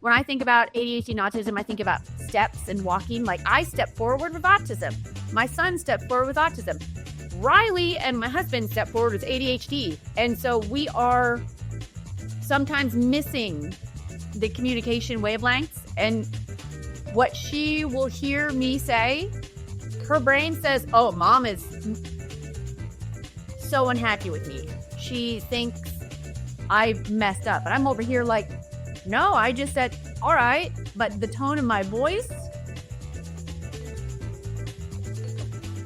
when I think about ADHD and autism, I think about steps and walking. Like I step forward with autism. My son stepped forward with autism. Riley and my husband stepped forward with ADHD. And so we are sometimes missing the communication wavelengths. And what she will hear me say, her brain says, oh, mom is so unhappy with me. She thinks I messed up. And I'm over here like, no, I just said, all right. But the tone of my voice,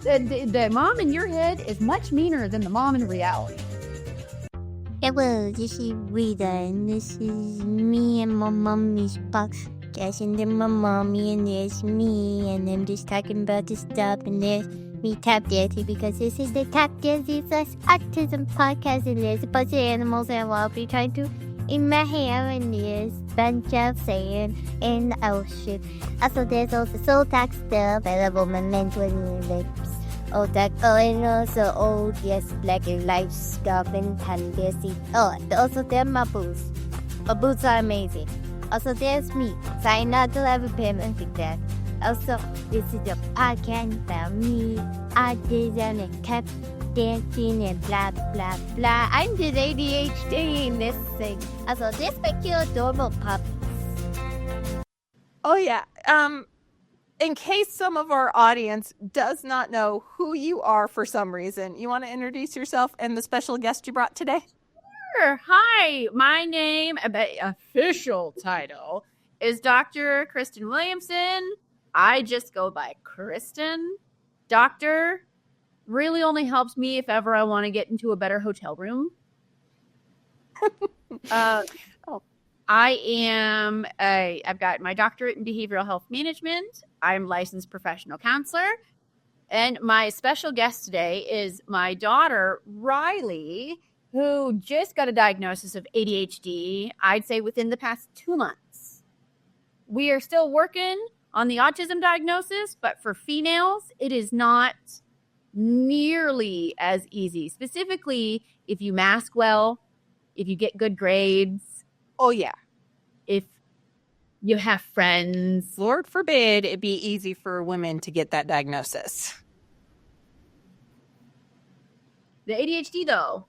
the mom in your head is much meaner than the mom in reality. Hello, this is Rita, and this is me and my mommy's podcast, and then my mommy, and there's me, and I'm just talking about the stuff, and there's me tap dancing, because this is the tap dancing / autism podcast, and there's a bunch of animals, and I'll be trying to in my hair, and there's a bunch of sand in the ocean. Also, there's also soul talk stuff, I love all my mental lips. Oh, that, oh, and also, oh, yes, black and light stuff and fantasy. Oh, also, there are my boots. My boots are amazing. Also, there's me. Sign out to have a payment like that. Also, this is the podcast about me. I did and kept dancing and blah, blah, blah. I'm just ADHD in this thing. Also, this my cute adorable puppies. Oh, yeah. In case some of our audience does not know who you are for some reason, you want to introduce yourself and the special guest you brought today? Sure. Hi, my name, official title, is Dr. Kristen Williamson. I just go by Kristen. Doctor really only helps me if ever I want to get into a better hotel room. I've got my doctorate in behavioral health management. I'm licensed professional counselor. And my special guest today is my daughter, Riley, who just got a diagnosis of ADHD, I'd say within the past 2 months. We are still working on the autism diagnosis, but for females, it is not nearly as easy. Specifically, if you mask well, if you get good grades. Oh, yeah. If you have friends. Lord forbid it be easy for women to get that diagnosis. The ADHD, though.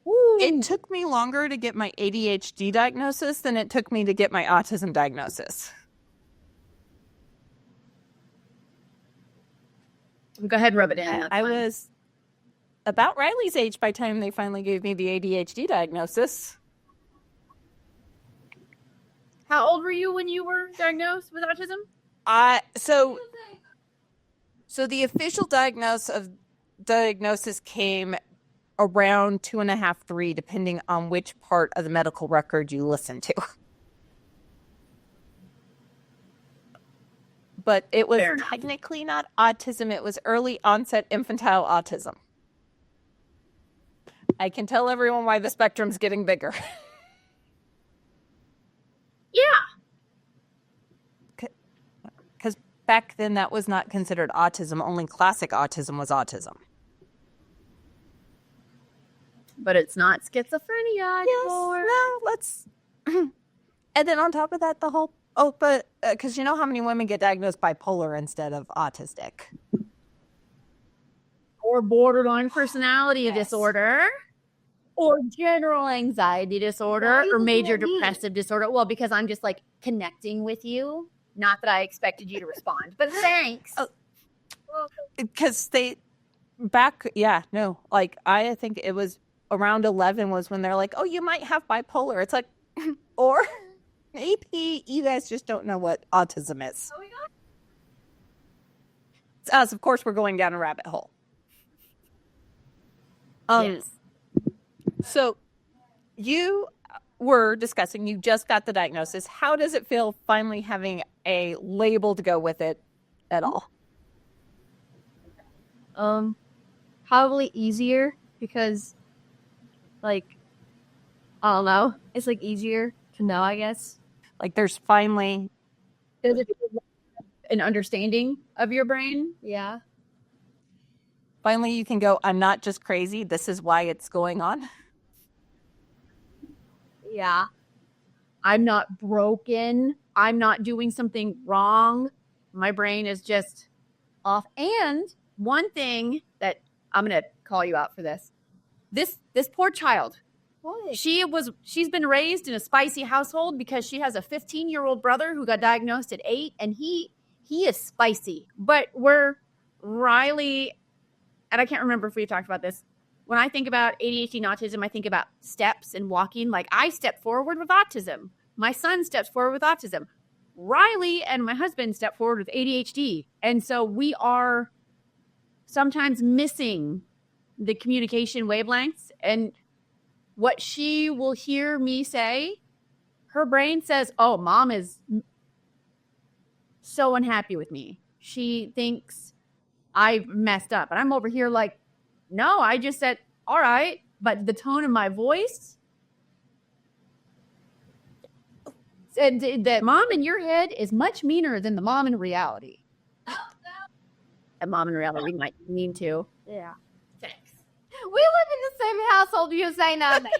Ooh. It took me longer to get my ADHD diagnosis than it took me to get my autism diagnosis. Go ahead and rub it in. I was about Riley's age by the time they finally gave me the ADHD diagnosis. How old were you when you were diagnosed with autism? So the official diagnosis came around 2.5, 3, depending on which part of the medical record you listen to. But it was technically not autism. It was early onset infantile autism. I can tell everyone why the spectrum's getting bigger. Yeah. Because back then that was not considered autism. Only classic autism was autism. But it's not schizophrenia anymore. No, let's... And then on top of that, the whole... Oh, but... Because you know how many women get diagnosed bipolar instead of autistic? Or borderline personality disorder. Or general anxiety disorder. Or major depressive disorder. Well, because I'm just like connecting with you. Not that I expected you to respond. But thanks. Because they... Back... Yeah, no. Like, I think it was... Around 11 was when they're like, oh, you might have bipolar. It's like, or maybe you guys just don't know what autism is. Oh my God. It's us. Of course, we're going down a rabbit hole. Yes. So you were discussing, you just got the diagnosis. How does it feel finally having a label to go with it at all? Probably easier because... Like, I don't know. It's like easier to know, I guess. Like there's finally an understanding of your brain. Yeah. Finally you can go, I'm not just crazy. This is why it's going on. Yeah. I'm not broken. I'm not doing something wrong. My brain is just off. And one thing that I'm going to call you out for this poor child. What? She's been raised in a spicy household because she has a 15-year-old brother who got diagnosed at 8, and he is spicy. But Riley, and I can't remember if we've talked about this. When I think about ADHD and autism, I think about steps and walking. Like, I step forward with autism. My son steps forward with autism. Riley and my husband step forward with ADHD. And so we are sometimes missing the communication wavelengths. And what she will hear me say, her brain says, oh, mom is so unhappy with me. She thinks I messed up. And I'm over here like, no, I just said, all right. But the tone of my voice said that mom in your head is much meaner than the mom in reality. And mom in reality might mean to. Yeah. Thanks. We live in the same household. You say nothing.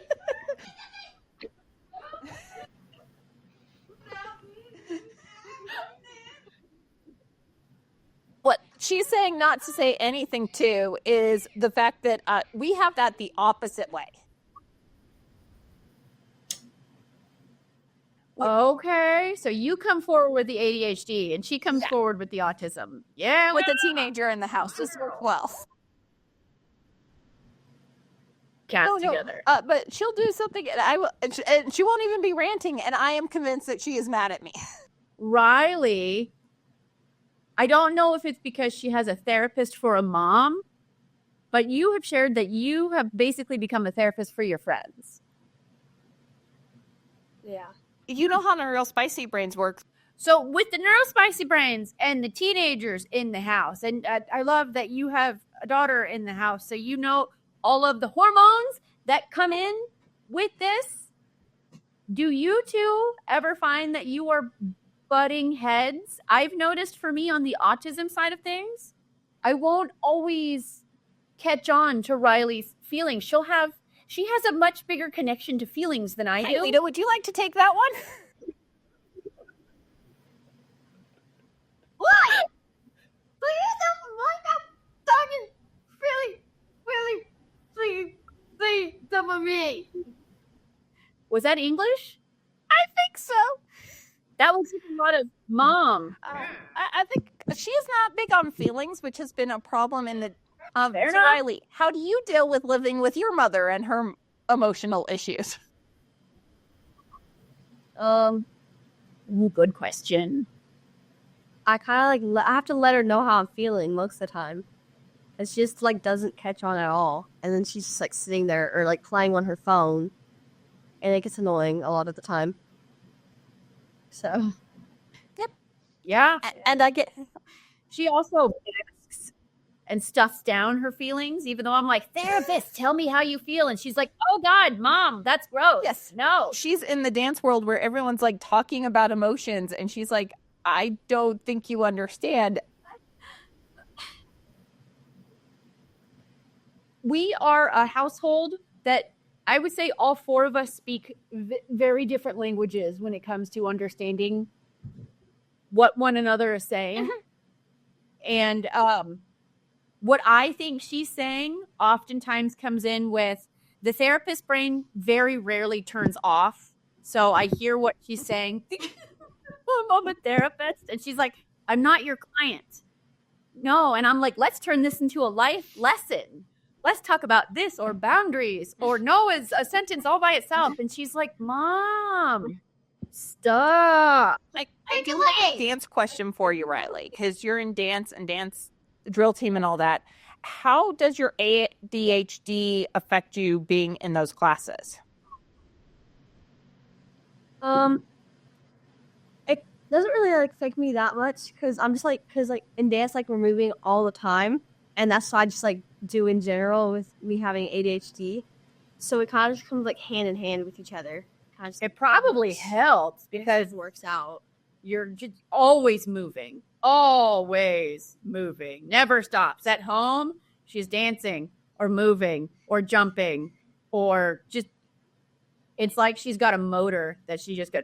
What she's saying not to say anything to is the fact that we have that the opposite way. Okay, so you come forward with the ADHD and she comes forward with the autism. Yeah, With a teenager in the house, this works well. cats together. But she'll do something, and she won't even be ranting, and I am convinced that she is mad at me. Riley, I don't know if it's because she has a therapist for a mom, but you have shared that you have basically become a therapist for your friends. Yeah. You know how Neurospicy brains work. So with the Neurospicy brains and the teenagers in the house, and I love that you have a daughter in the house, so you know all of the hormones that come in with this. Do you two ever find that you are butting heads? I've noticed for me on the autism side of things, I won't always catch on to Riley's feelings. She has a much bigger connection to feelings than I do. Hey, Leta, would you like to take that one? What? Please talking. Please, some of me. Was that English? I think so. That was a lot of mom. I think she is not big on feelings, which has been a problem in the. Fair enough. Riley, how do you deal with living with your mother and her emotional issues? Good question. I kind of I have to let her know how I'm feeling most of the time. And she just doesn't catch on at all. And then she's just sitting there or playing on her phone. And it gets annoying a lot of the time. So. Yep. Yeah. And I get. She also masks and stuffs down her feelings, even though I'm like, therapist, tell me how you feel. And she's like, oh God, mom, that's gross. Yes. No. She's in the dance world where everyone's talking about emotions. And she's like, I don't think you understand. We are a household that I would say all four of us speak very different languages when it comes to understanding what one another is saying. And what I think she's saying oftentimes comes in with the therapist brain very rarely turns off. So I hear what she's saying. I'm a therapist. And she's like, I'm not your client. No. And I'm like, let's turn this into a life lesson. Let's talk about this or boundaries or no is a sentence all by itself. And she's like, Mom, stop. I do have a dance question for you, Riley, because you're in dance and dance drill team and all that. How does your ADHD affect you being in those classes? It doesn't really affect me that much because I'm just because in dance we're moving all the time, and that's what I just do in general with me having ADHD. So it kind of just comes hand in hand with each other. It probably helps because it works out. You're just always moving, never stops. At home, she's dancing or moving or jumping or just It's like she's got a motor that she just goes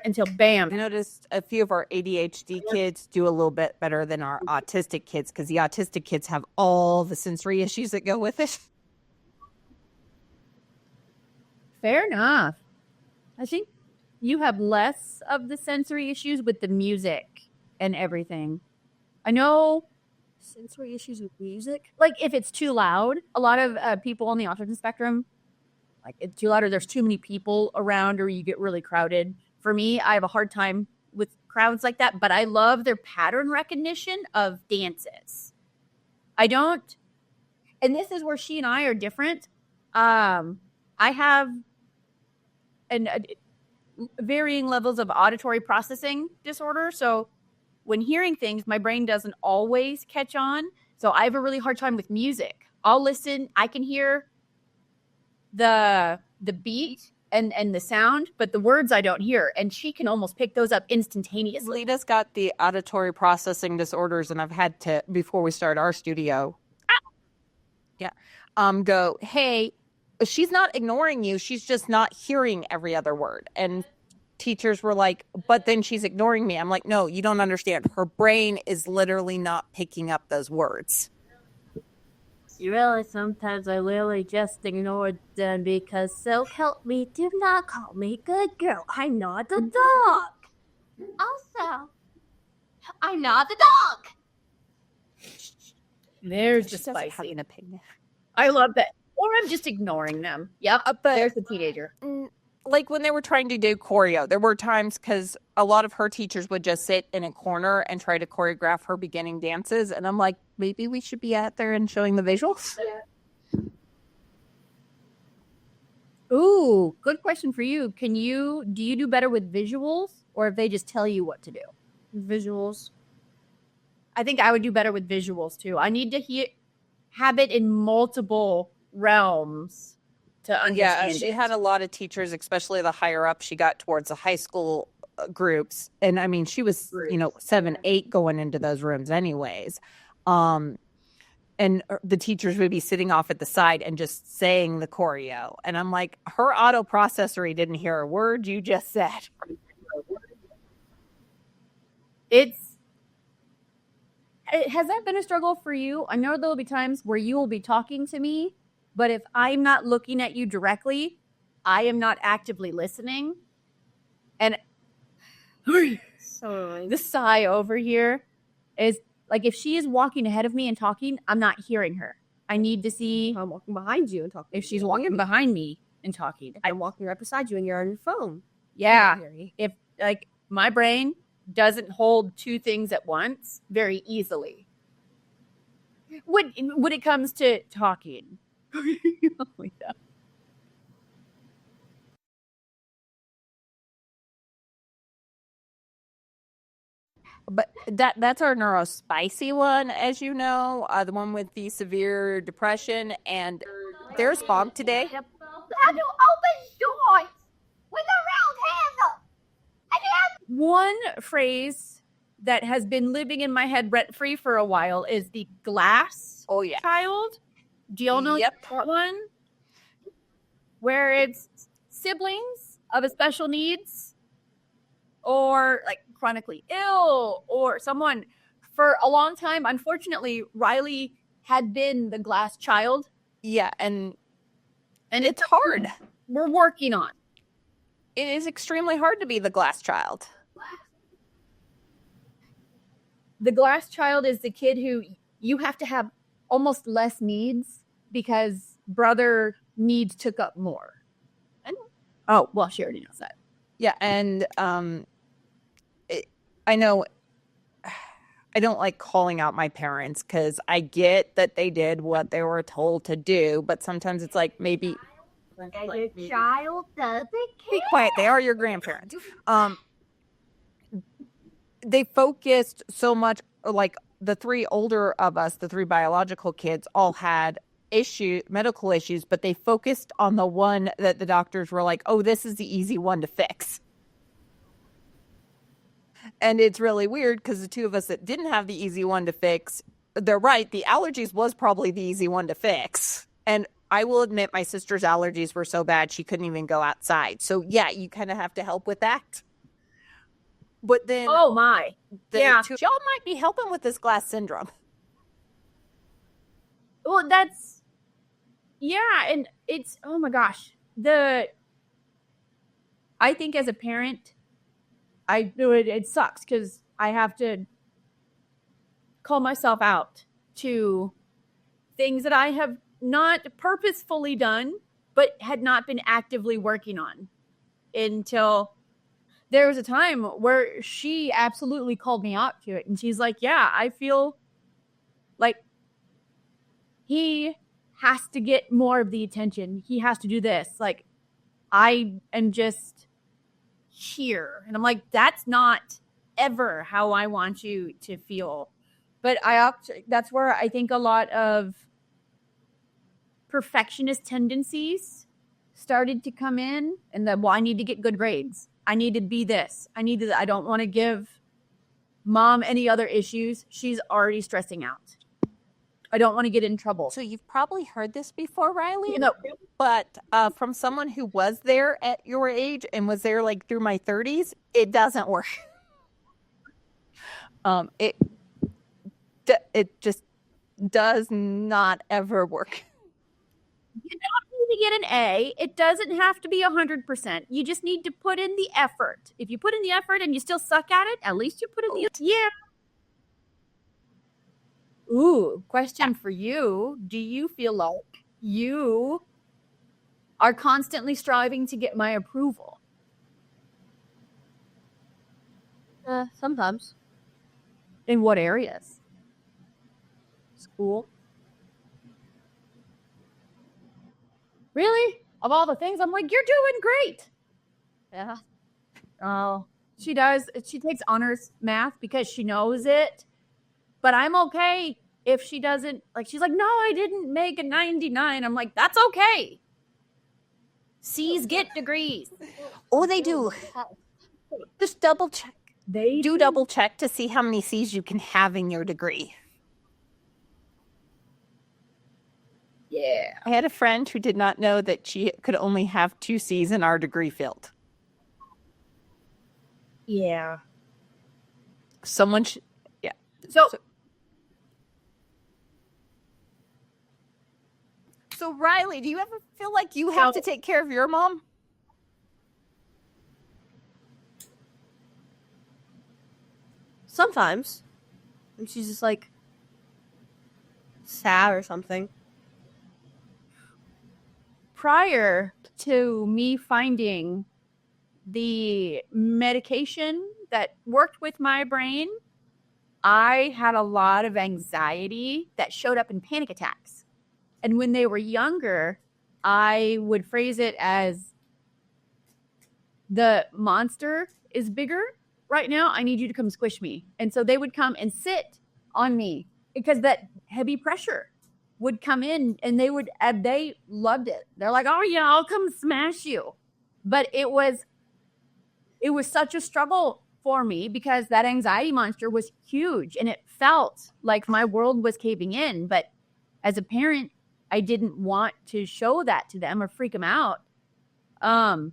until bam. I noticed a few of our ADHD kids do a little bit better than our autistic kids because the autistic kids have all the sensory issues that go with it. Fair enough. I think you have less of the sensory issues with the music and everything. I know Sensory issues with music? like if it's too loud, a lot of people on the autism spectrum, like it's too loud or there's too many people around or you get really crowded. For me, I have a hard time with crowds like that, but I love their pattern recognition of dances. I don't, and this is where she and I are different. I have varying levels of auditory processing disorder. So when hearing things, my brain doesn't always catch on. So I have a really hard time with music. I'll listen. I can hear the beat and the sound, but the words I don't hear. And she can almost pick those up instantaneously. Lita's got the auditory processing disorders, and I've had to, before we start our studio, go, hey, she's not ignoring you. She's just not hearing every other word. And teachers were like, but then she's ignoring me. I'm like, no, you don't understand. Her brain is literally not picking up those words. Really, sometimes I really just ignore them because so help me, do not call me good girl. I'm not the dog. Also, I'm not the dog. There's the She doesn't have spicy. an opinion. I love that. Or I'm just ignoring them. Yep. But There's the teenager. like when they were trying to do choreo, there were times because a lot of her teachers would just sit in a corner and try to choreograph her beginning dances. And I'm like, maybe we should be out there and showing the visuals. Ooh, good question for you. Do you do better with visuals or if they just tell you what to do? Visuals. I think I would do better with visuals too. I need to have it in multiple realms to understand. Yeah, she had a lot of teachers, especially the higher up she got towards the high school groups. And I mean, she was, 7, 8 going into those rooms anyways. And the teachers would be sitting off at the side and just saying the choreo. And I'm like, her auto processory didn't hear a word you just said. Has that been a struggle for you? I know there'll be times where you will be talking to me, but if I'm not looking at you directly, I am not actively listening. And So the sigh over here is like if she is walking ahead of me and talking, I'm not hearing her. I need to see I'm walking behind you and talking. if she's walking behind me and talking. I'm walking right beside you and you're on your phone. Yeah. I hear you. If like my brain doesn't hold two things at once very easily. When it comes to talking. But that's our Neurospicy one, as you know, the one with the severe depression. And there's Bonk today. How to open doors with a round handle. One phrase that has been living in my head rent-free for a while is the glass Oh, yeah. child. Do y'all know Yep. that one? Where it's siblings of a special needs or like chronically ill or someone for a long time. Unfortunately, Riley had been the glass child. Yeah, and it's hard. We're working on. It is extremely hard to be the glass child. The glass child is the kid who you have to have almost less needs because brother needs took up more. And well, she already knows that. Yeah, and I know I don't like calling out my parents because I get that they did what they were told to do, but sometimes it's like maybe Your child doesn't be quiet. They are your grandparents. They focused so much, like the three older of us, the three biological kids, all had medical issues, but they focused on the one that the doctors were like, oh, this is the easy one to fix. And it's really weird because the two of us that didn't have the easy one to fix, they're right. The allergies was probably the easy one to fix. And I will admit my sister's allergies were so bad she couldn't even go outside. So yeah, you kind of have to help with that. But then Oh my. Yeah. y'all might be helping with this glass syndrome. Well, that's, yeah. And it's, oh my gosh. I think as a parent, I do it. It sucks because I have to call myself out to things that I have not purposefully done, but had not been actively working on until there was a time where she absolutely called me out to it. And she's like, yeah, I feel like he has to get more of the attention. He has to do this. Like, I am just here. And I'm like, that's not ever how I want you to feel. But that's where I think a lot of perfectionist tendencies started to come in, and I need to get good grades. I need to be this. I don't want to give mom any other issues. She's already stressing out. I don't want to get in trouble. So you've probably heard this before, Riley. No. But from someone who was there at your age and was there like through my 30s, it doesn't work. It just does not ever work. You don't need to get an A. It doesn't have to be 100%. You just need to put in the effort. If you put in the effort and you still suck at it, at least you put in the effort. Yeah. Ooh, question for you. Do you feel like you are constantly striving to get my approval? Sometimes. In what areas? School. Really? Of all the things, I'm like, you're doing great. Yeah. Oh, she does. She takes honors math because she knows it. But I'm okay if she doesn't. Like, she's like, no, I didn't make a 99. I'm like, that's okay. C's get degrees. Oh, they do. Just double check. They Do double check to see how many C's you can have in your degree. Yeah. I had a friend who did not know that she could only have 2 C's in our degree field. Yeah. Someone yeah. So Riley, do you ever feel like you have to take care of your mom? Sometimes. And she's just like sad or something. Prior to me finding the medication that worked with my brain, I had a lot of anxiety that showed up in panic attacks. And when they were younger, I would phrase it as, the monster is bigger right now. I need you to come squish me. And so they would come and sit on me because that heavy pressure would come in, and they loved it. They're like, oh yeah, I'll come smash you. But it was such a struggle for me because that anxiety monster was huge, and it felt like my world was caving in. But as a parent, I didn't want to show that to them or freak them out. And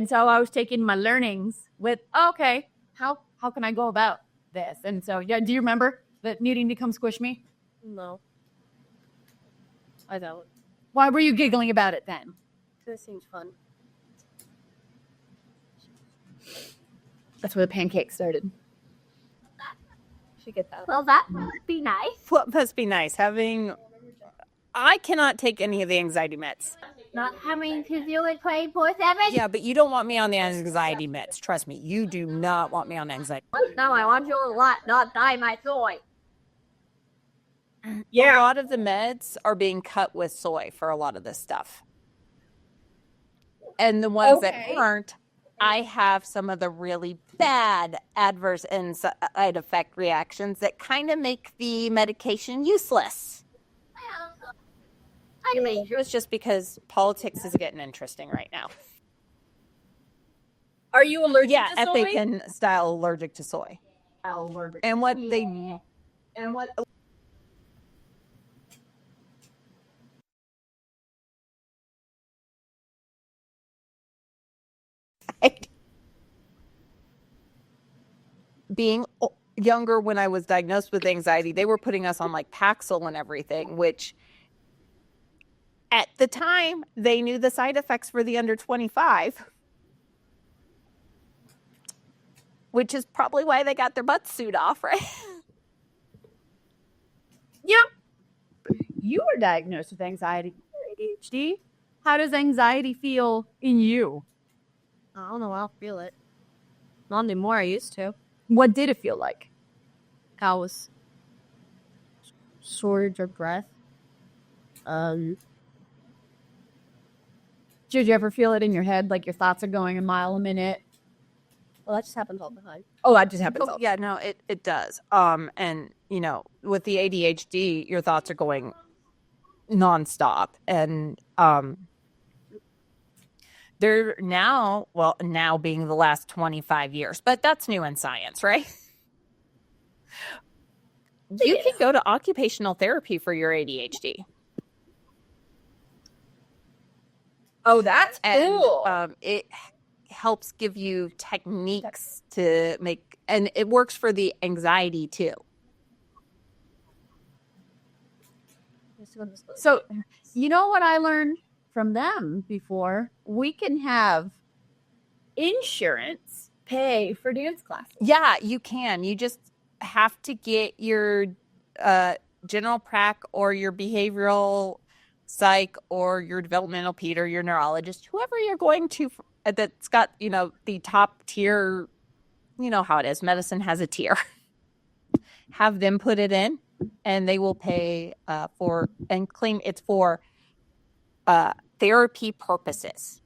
so I was taking my learnings with, okay, how can I go about this? And so, yeah, do you remember that needing to come squish me? No. I don't. Why were you giggling about it then? It seems fun. That's where the pancake started. Should get that. Well, that must be nice. What must be nice I cannot take any of the anxiety meds. Not having to do it 24/7. Yeah, but you don't want me on the anxiety meds. Trust me, you do not want me on anxiety. No, I want you to not die my soy. Yeah. A lot of the meds are being cut with soy for a lot of this stuff. And the ones that aren't, I have some of the really bad adverse and side effect reactions that kind of make the medication useless. I mean, It was just because politics is getting interesting right now. Are you allergic Yeah, to soy? epic and style allergic to soy. Allergic. And what being younger when I was diagnosed with anxiety, they were putting us on like Paxil and everything, which at the time they knew the side effects for the under 25, which is probably why they got their butts sued off, right? Yep. You were diagnosed with anxiety, ADHD. How does anxiety feel in you? I don't know. I don't feel it. Not anymore. I used to. What did it feel like? I was shortage of breath. Did you ever feel it in your head, like your thoughts are going a mile a minute? Well, that just happens all the time. Oh, that just happens. Yeah, no, it does. And with the ADHD, your thoughts are going nonstop, and they're now being the last 25 years, but that's new in science, right? You can go to occupational therapy for your ADHD. Oh, that's cool. And it helps give you techniques to make, and it works for the anxiety too. So, you know what I learned from them before? We can have insurance pay for dance classes. Yeah, you can. You just have to get your general prac or your behavioral psych or your developmental ped or your neurologist, whoever you're going to that's got, the top tier, you know how it is. Medicine has a tier. Have them put it in, and they will pay for and claim it's for therapy purposes.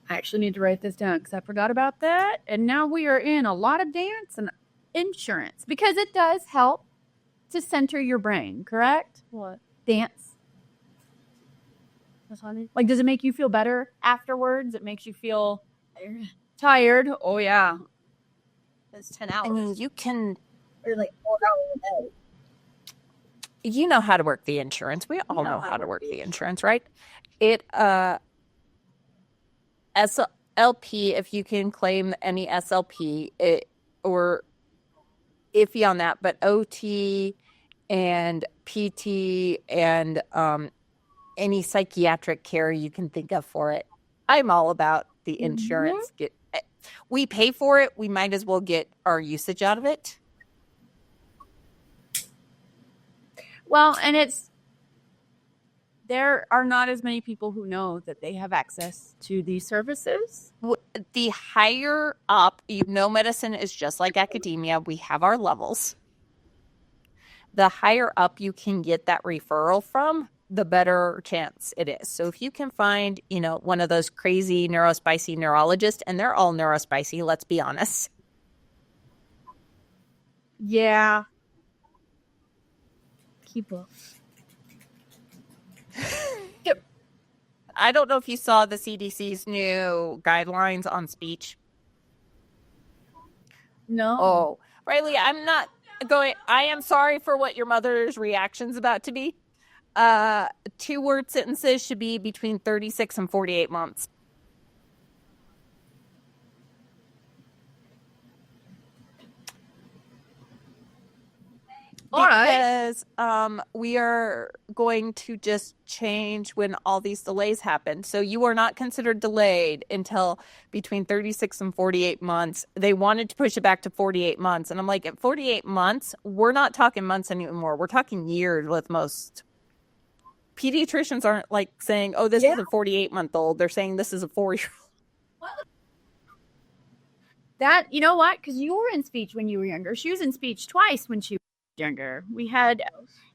I actually need to write this down because I forgot about that. And now we are in a lot of dance and insurance because it does help to center your brain, correct? What? Dance. That's what I mean. Like, does it make you feel better afterwards? It makes you feel tired. Oh, yeah. It's 10 hours. I mean, you can. Or like 4 hours a day. You know how to work the insurance. We all know how to work the insurance, right? It SLP, if you can claim any SLP, or iffy on that, but OT and PT and any psychiatric care you can think of for it. I'm all about the insurance. We pay for it. We might as well get our usage out of it. Well, and there are not as many people who know that they have access to these services. The higher up, medicine is just like academia. We have our levels. The higher up you can get that referral from, the better chance it is. So if you can find, one of those crazy neurospicy neurologists, and they're all neurospicy, let's be honest. Yeah. Keep up. Yep. I don't know if you saw the CDC's new guidelines on speech. No. Oh, Riley, I am sorry for what your mother's reaction's about to be. 2-word sentences should be between 36 and 48 months. Because we are going to just change when all these delays happen. So you are not considered delayed until between 36 and 48 months. They wanted to push it back to 48 months. And I'm like, at 48 months, we're not talking months anymore. We're talking years with most. Pediatricians aren't like saying, oh, this is a 48-month-old. They're saying this is a 4-year-old. That, you know what? Because you were in speech when you were younger. She was in speech twice when she was younger. We had,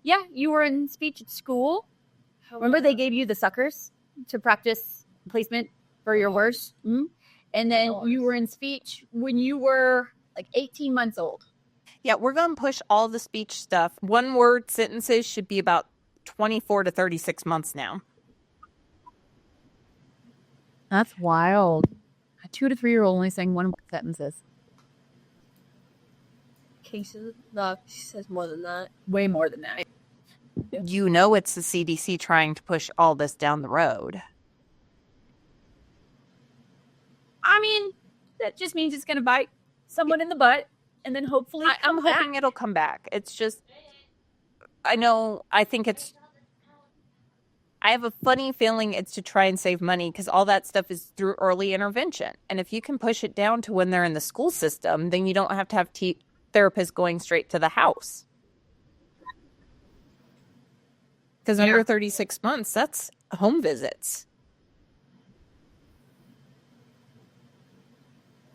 you were in speech at school. Remember they gave you the suckers to practice placement for your words? Mm-hmm. And then you were in speech when you were like 18 months old. Yeah, we're going to push all the speech stuff. 1-word sentences should be about 24 to 36 months now. That's wild. A 2 to 3-year-old only saying 1-word sentences. Cases? No, she says more than that. Way more than that. It's the CDC trying to push all this down the road. I mean, That just means it's going to bite someone in the butt, and then hopefully I'm hoping it'll come back. It's just, I have a funny feeling it's to try and save money because all that stuff is through early intervention. And if you can push it down to when they're in the school system, then you don't have to have therapists going straight to the house. Because under 36 months, that's home visits.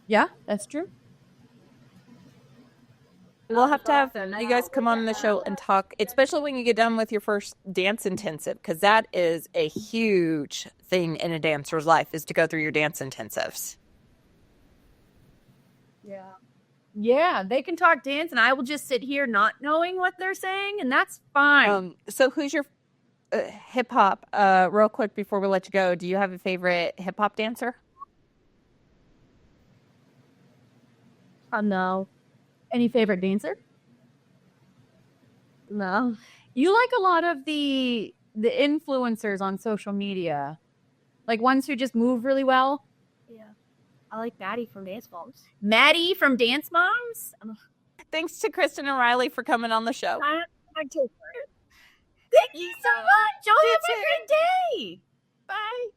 Yeah, that's true. We'll have to have you guys come on the show and talk, especially when you get done with your first dance intensive, because that is a huge thing in a dancer's life, is to go through your dance intensives. Yeah, they can talk dance, and I will just sit here not knowing what they're saying, and that's fine. So who's your hip hop? Real quick before we let you go, do you have a favorite hip hop dancer? No. Any favorite dancer? No. You like a lot of the influencers on social media, like ones who just move really well. Yeah. I like Maddie from Dance Moms. Maddie from Dance Moms. Thanks to Kristen and Riley for coming on the show. Thank you so much. Y'all have a great day. Bye.